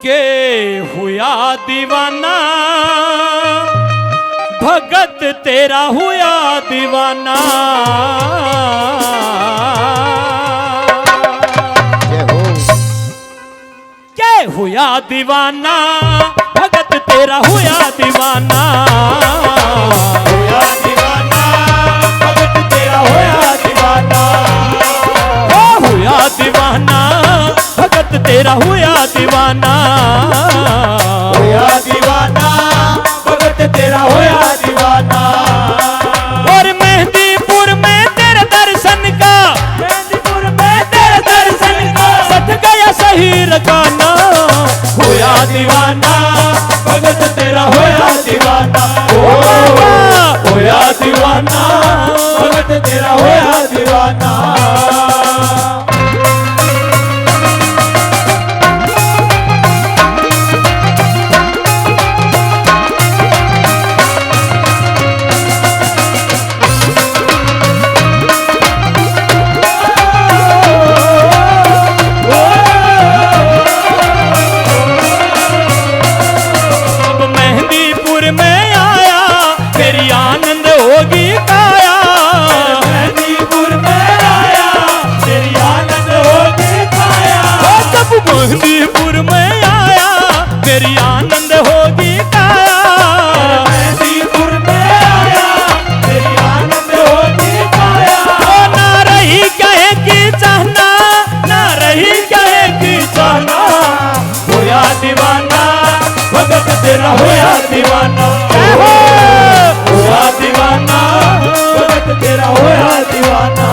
के हुआ दीवाना भगत तेरा हुआ दीवाना। के हुआ दीवाना भगत तेरा हुआ दीवाना। हुआ दीवाना भगत तेरा हुआ दीवाना। ओ हुआ दीवाना भगत तेरा हुआ दीवाना। हुआ दीवाना भगत तेरा हुआ दीवाना। और मेहंदीपुर में तेरे दर्शन का, मेहंदीपुर में तेरे दर्शन का सध गया शहीर का नाम। हुआ दीवाना भगत तेरा हुआ दीवाना। ओ हुआ दीवाना भगत तेरा हुआ दीवाना। मेहंदीपुर में आया मेरी आनंद होगी काया। मेहंदीपुर में आया मेरी आनंद होगी काया। ओ ना रही कहे की चाहना, ना रही कहे की चाहना। हुआ दीवाना भगत तेरा हुआ दीवाना। हुआ दीवाना भगत तेरा हुआ दीवाना।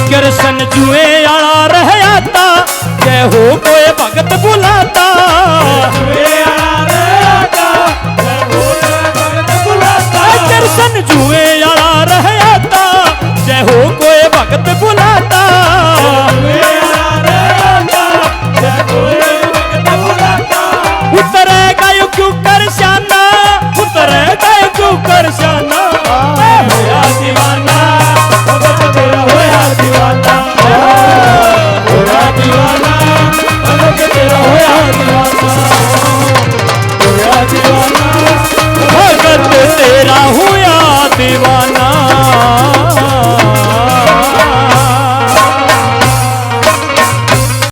कृष्ण जुए आला रह आता, जय हो कोई भगत बुलाता। कृष्ण जुए आला रह आता, जय हो कोई